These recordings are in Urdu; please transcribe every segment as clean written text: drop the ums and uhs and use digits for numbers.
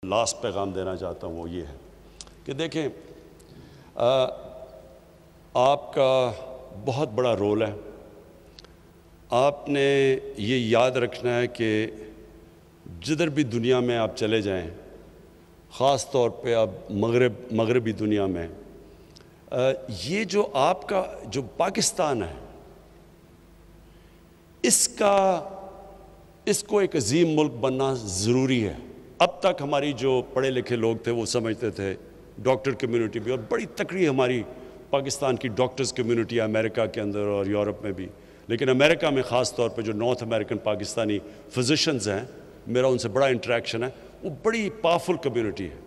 لاسٹ پیغام دینا چاہتا ہوں وہ یہ ہے کہ دیکھیں آپ کا بہت بڑا رول ہے. آپ نے یہ یاد رکھنا ہے کہ جدھر بھی دنیا میں آپ چلے جائیں، خاص طور پہ اب مغربی دنیا میں، یہ جو آپ کا جو پاکستان ہے اس کو ایک عظیم ملک بننا ضروری ہے. اب تک ہماری جو پڑھے لکھے لوگ تھے وہ سمجھتے تھے، ڈاکٹر کمیونٹی بھی، اور بڑی تکڑی ہماری پاکستان کی ڈاکٹرز کمیونٹی ہے امریکہ کے اندر اور یورپ میں بھی، لیکن امریکہ میں خاص طور پہ جو نارتھ امریکن پاکستانی فزیشنز ہیں، میرا ان سے بڑا انٹریکشن ہے، وہ بڑی پاورفل کمیونٹی ہے.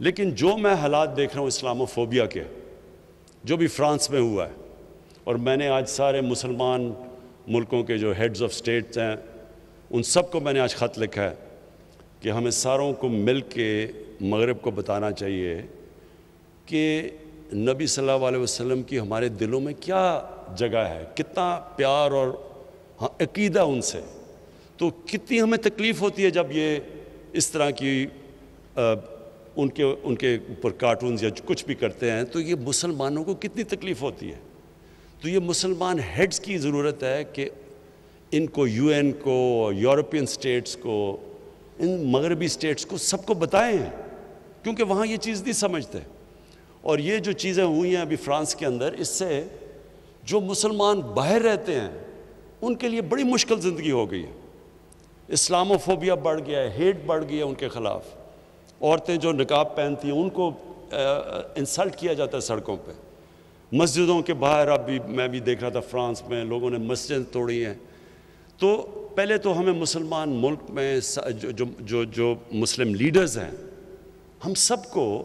لیکن جو میں حالات دیکھ رہا ہوں اسلاموفوبیا کے، جو بھی فرانس میں ہوا ہے، اور میں نے آج سارے مسلمان ملکوں کے جو ہیڈز آف سٹیٹس ہیں ان سب کو میں نے آج خط لکھا ہے کہ ہمیں ساروں کو مل کے مغرب کو بتانا چاہیے کہ نبی صلی اللہ علیہ وسلم کی ہمارے دلوں میں کیا جگہ ہے، کتنا پیار اور عقیدہ ان سے. تو کتنی ہمیں تکلیف ہوتی ہے جب یہ اس طرح کی ان کے اوپر کارٹونز یا کچھ بھی کرتے ہیں، تو یہ مسلمانوں کو کتنی تکلیف ہوتی ہے. تو یہ مسلمان ہیڈز کی ضرورت ہے کہ ان کو یو این کو، یورپین سٹیٹس کو، ان مغربی سٹیٹس کو سب کو بتائیں، کیونکہ وہاں یہ چیز نہیں سمجھتے. اور یہ جو چیزیں ہوئی ہیں ابھی فرانس کے اندر، اس سے جو مسلمان باہر رہتے ہیں ان کے لیے بڑی مشکل زندگی ہو گئی ہے. اسلاموفوبیا بڑھ گیا ہے، ہیٹ بڑھ گیا ہے ان کے خلاف. عورتیں جو نقاب پہنتی ہیں ان کو انسلٹ کیا جاتا ہے سڑکوں پہ. مسجدوں کے باہر اب بھی میں بھی دیکھ رہا تھا فرانس میں لوگوں نے مسجد توڑی ہیں. تو پہلے تو ہمیں مسلمان ملک میں جو مسلم لیڈرز ہیں، ہم سب کو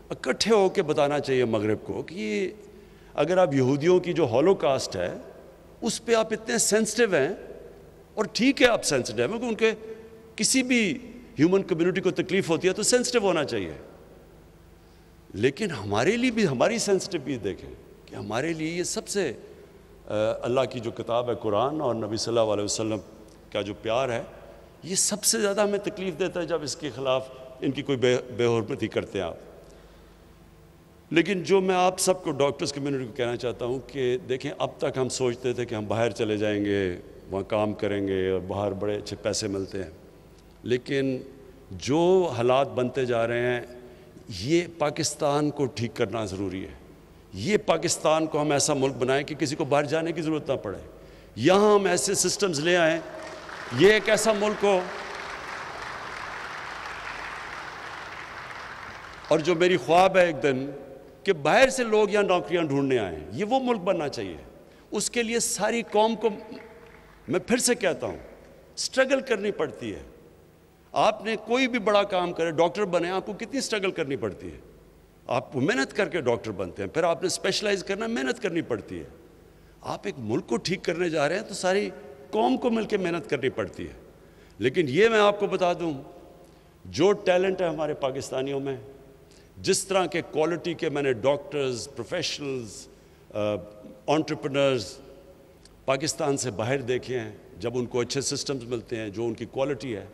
اکٹھے ہو کے بتانا چاہیے مغرب کو کہ اگر آپ یہودیوں کی جو ہولوکاسٹ ہے اس پہ آپ اتنے سینسٹیو ہیں، اور ٹھیک ہے آپ سینسٹیو ہیں، کیونکہ ان کے کسی بھی ہیومن کمیونٹی کو تکلیف ہوتی ہے تو سینسٹیو ہونا چاہیے. لیکن ہمارے لیے بھی ہماری سینسٹیوٹی دیکھیں کہ ہمارے لیے یہ سب سے اللہ کی جو کتاب ہے قرآن اور نبی صلی اللہ علیہ وسلم کا جو پیار ہے، یہ سب سے زیادہ ہمیں تکلیف دیتا ہے جب اس کے خلاف ان کی کوئی بے حرمتی کرتے ہیں آپ. لیکن جو میں آپ سب کو ڈاکٹرز کمیونٹی کو کہنا چاہتا ہوں کہ دیکھیں، اب تک ہم سوچتے تھے کہ ہم باہر چلے جائیں گے، وہاں کام کریں گے اور باہر بڑے اچھے پیسے ملتے ہیں. لیکن جو حالات بنتے جا رہے ہیں، یہ پاکستان کو ٹھیک کرنا ضروری ہے. یہ پاکستان کو ہم ایسا ملک بنائیں کہ کسی کو باہر جانے کی ضرورت نہ پڑے. یہاں ہم ایسے سسٹمز لے آئیں، یہ ایک ایسا ملک ہو. اور جو میری خواب ہے ایک دن کہ باہر سے لوگ یہاں نوکریاں ڈھونڈنے آئیں، یہ وہ ملک بننا چاہیے. اس کے لیے ساری قوم کو، میں پھر سے کہتا ہوں، سٹرگل کرنی پڑتی ہے. آپ نے کوئی بھی بڑا کام کرے، ڈاکٹر بنے، آپ کو کتنی سٹرگل کرنی پڑتی ہے. آپ محنت کر کے ڈاکٹر بنتے ہیں، پھر آپ نے اسپیشلائز کرنا، محنت کرنی پڑتی ہے. آپ ایک ملک کو ٹھیک کرنے جا رہے ہیں تو ساری قوم کو مل کے محنت کرنی پڑتی ہے. لیکن یہ میں آپ کو بتا دوں، جو ٹیلنٹ ہے ہمارے پاکستانیوں میں، جس طرح کے کوالٹی کے میں نے ڈاکٹرز، پروفیشنلز، انٹرپرنرز پاکستان سے باہر دیکھے ہیں، جب ان کو اچھے سسٹمز ملتے ہیں، جو ان کی کوالٹی ہے،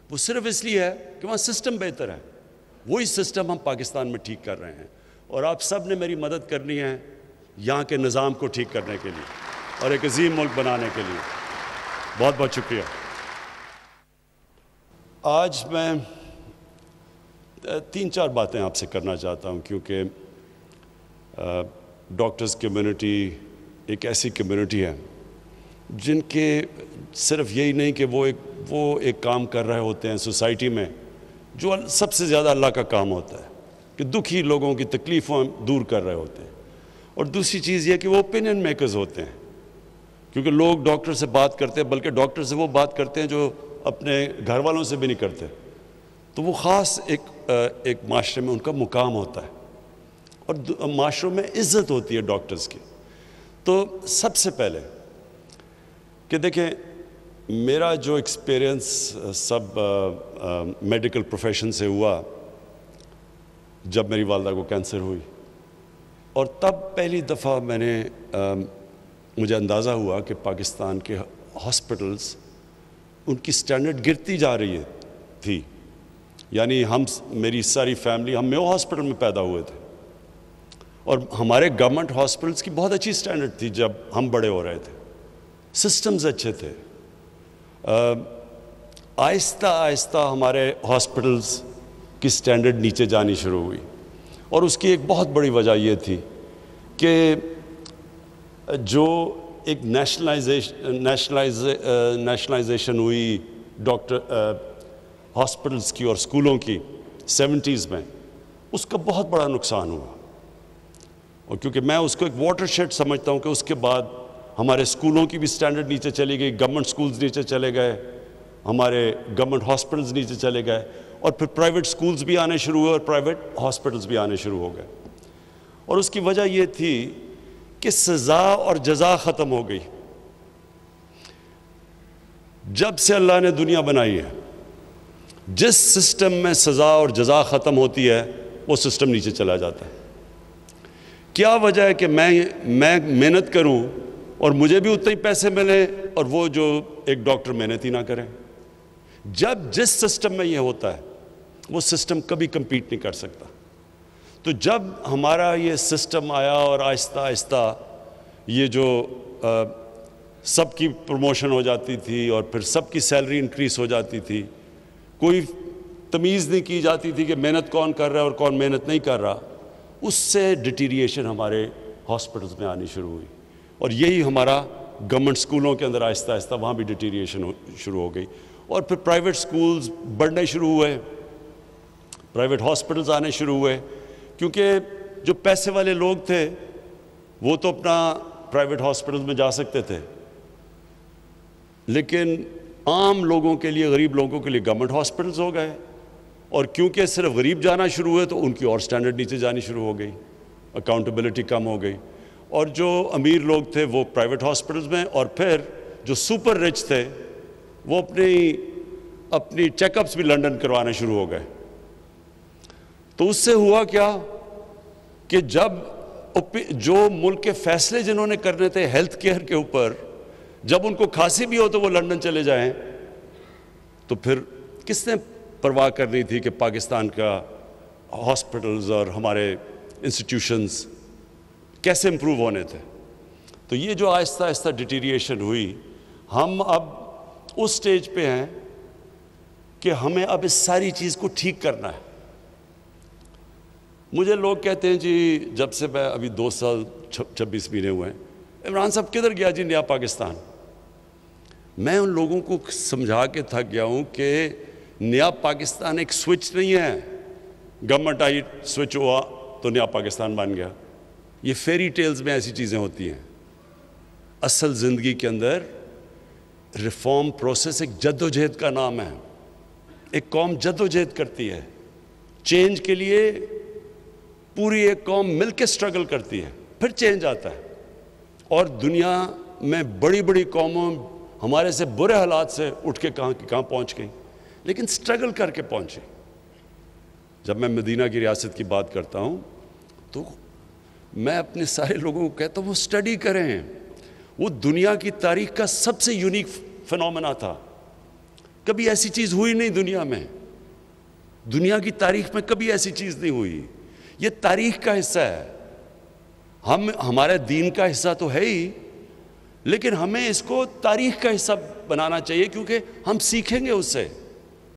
وہ صرف اس لیے ہے کہ وہاں سسٹم بہتر ہے. وہی سسٹم ہم پاکستان میں ٹھیک کر رہے ہیں، اور آپ سب نے میری مدد کرنی ہے یہاں کے نظام کو ٹھیک کرنے کے لیے اور ایک عظیم ملک بنانے کے لیے. بہت بہت شکریہ. آج میں 3-4 باتیں آپ سے کرنا چاہتا ہوں، کیونکہ ڈاکٹرز کمیونٹی ایک ایسی کمیونٹی ہے جن کے صرف یہی نہیں کہ وہ ایک کام کر رہے ہوتے ہیں سوسائٹی میں جو سب سے زیادہ اللہ کا کام ہوتا ہے، کہ دکھی لوگوں کی تکلیفوں دور کر رہے ہوتے ہیں. اور دوسری چیز یہ کہ وہ اوپینین میکرز ہوتے ہیں، کیونکہ لوگ ڈاکٹر سے بات کرتے ہیں، بلکہ ڈاکٹر سے وہ بات کرتے ہیں جو اپنے گھر والوں سے بھی نہیں کرتے. تو وہ خاص ایک معاشرے میں ان کا مقام ہوتا ہے، اور معاشروں میں عزت ہوتی ہے ڈاکٹرز کی. تو سب سے پہلے کہ دیکھیں، میرا جو ایکسپیرینس سب میڈیکل پروفیشن سے ہوا جب میری والدہ کو کینسر ہوئی، اور تب پہلی دفعہ مجھے اندازہ ہوا کہ پاکستان کے ہاسپٹلز ان کی سٹینڈرڈ گرتی جا رہی تھی. یعنی میری ساری فیملی ہم میو ہاسپٹل میں پیدا ہوئے تھے، اور ہمارے گورنمنٹ ہاسپٹلس کی بہت اچھی سٹینڈرڈ تھی جب ہم بڑے ہو رہے تھے، سسٹمز اچھے تھے۔ آہستہ آہستہ ہمارے ہاسپٹلس کی سٹینڈرڈ نیچے جانی شروع ہوئی، اور اس کی ایک بہت بڑی وجہ یہ تھی کہ جو ایک نیشنلائزیشن ہوئی ڈاکٹر ہاسپٹلس کی اور اسکولوں کی 70s میں، اس کا بہت بڑا نقصان ہوا، اور کیونکہ میں اس کو ایک واٹر شیڈ سمجھتا ہوں کہ اس کے بعد ہمارے اسکولوں کی بھی سٹینڈرڈ نیچے چلی گئی، گورنمنٹ اسکولز نیچے چلے گئے، ہمارے گورنمنٹ ہاسپٹلز نیچے چلے گئے، اور پھر پرائیویٹ اسکولز بھی آنے شروع ہوئے اور پرائیویٹ ہاسپٹلز بھی آنے شروع ہو گئے۔ اور اس کی وجہ یہ تھی کہ سزا اور جزا ختم ہو گئی۔ جب سے اللہ نے دنیا بنائی ہے، جس سسٹم میں سزا اور جزا ختم ہوتی ہے وہ سسٹم نیچے چلا جاتا ہے۔ کیا وجہ ہے کہ میں محنت کروں اور مجھے بھی اتنے ہی پیسے ملیں اور وہ جو ایک ڈاکٹر محنت ہی نہ کریں؟ جب جس سسٹم میں یہ ہوتا ہے وہ سسٹم کبھی کمپیٹ نہیں کر سکتا۔ تو جب ہمارا یہ سسٹم آیا اور آہستہ آہستہ یہ جو سب کی پروموشن ہو جاتی تھی اور پھر سب کی سیلری انکریز ہو جاتی تھی، کوئی تمیز نہیں کی جاتی تھی کہ محنت کون کر رہا ہے اور کون محنت نہیں کر رہا، اس سے ڈیٹیریشن ہمارے ہاسپٹلز میں آنی شروع ہوئی، اور یہی ہمارا گورنمنٹ اسکولوں کے اندر آہستہ آہستہ وہاں بھی ڈیٹیریشن شروع ہو گئی، اور پھر پرائیویٹ اسکولز بڑھنے شروع ہوئے، پرائیویٹ ہاسپٹلز آنے شروع ہوئے، کیونکہ جو پیسے والے لوگ تھے وہ تو اپنا پرائیویٹ ہاسپٹلز میں جا سکتے تھے، لیکن عام لوگوں کے لیے، غریب لوگوں کے لیے گورنمنٹ ہاسپٹلز ہو گئے، اور کیونکہ صرف غریب جانا شروع ہوئے تو ان کی اور سٹینڈرڈ نیچے جانی شروع ہو گئی، اکاؤنٹیبلٹی کم ہو گئی، اور جو امیر لوگ تھے وہ پرائیویٹ ہاسپٹلز میں، اور پھر جو سپر رچ تھے وہ اپنی چیک اپس بھی لنڈن کروانے شروع ہو گئے۔ تو اس سے ہوا کیا کہ جب جو ملک کے فیصلے جنہوں نے کرنے تھے ہیلتھ کیئر کے اوپر، جب ان کو کھانسی بھی ہو تو وہ لنڈن چلے جائیں، تو پھر کس نے پرواہ کرنی تھی کہ پاکستان کا ہاسپٹلز اور ہمارے انسٹیٹیوشنز کیسے امپروو ہونے تھے؟ تو یہ جو آہستہ آہستہ ڈیٹیریشن ہوئی، ہم اب اس سٹیج پہ ہیں کہ ہمیں اب اس ساری چیز کو ٹھیک کرنا ہے۔ مجھے لوگ کہتے ہیں جی جب سے میں ابھی 2 سال 26 مہینے ہوئے ہیں، عمران صاحب کدھر گیا جی نیا پاکستان؟ میں ان لوگوں کو سمجھا کے تھک گیا ہوں کہ نیا پاکستان ایک سوئچ نہیں ہے، گورنمنٹ آئی سوئچ ہوا تو نیا پاکستان بن گیا۔ یہ فیری ٹیلز میں ایسی چیزیں ہوتی ہیں۔ اصل زندگی کے اندر ریفارم پروسیس ایک جد و جہد کا نام ہے۔ ایک قوم جد و جہد کرتی ہے چینج کے لیے، پوری ایک قوم مل کے سٹرگل کرتی ہے، پھر چینج آتا ہے۔ اور دنیا میں بڑی بڑی قوموں ہمارے سے برے حالات سے اٹھ کے کہاں پہنچ گئی، لیکن سٹرگل کر کے پہنچی۔ جب میں مدینہ کی ریاست کی بات کرتا ہوں تو میں اپنے سارے لوگوں کو کہتا ہوں وہ سٹڈی کریں، وہ دنیا کی تاریخ کا سب سے یونیک فنومنا تھا۔ کبھی ایسی چیز ہوئی نہیں دنیا میں، دنیا کی تاریخ میں کبھی ایسی چیز نہیں ہوئی۔ یہ تاریخ کا حصہ ہے، ہمارے دین کا حصہ تو ہے ہی، لیکن ہمیں اس کو تاریخ کا حصہ بنانا چاہیے، کیونکہ ہم سیکھیں گے اس سے۔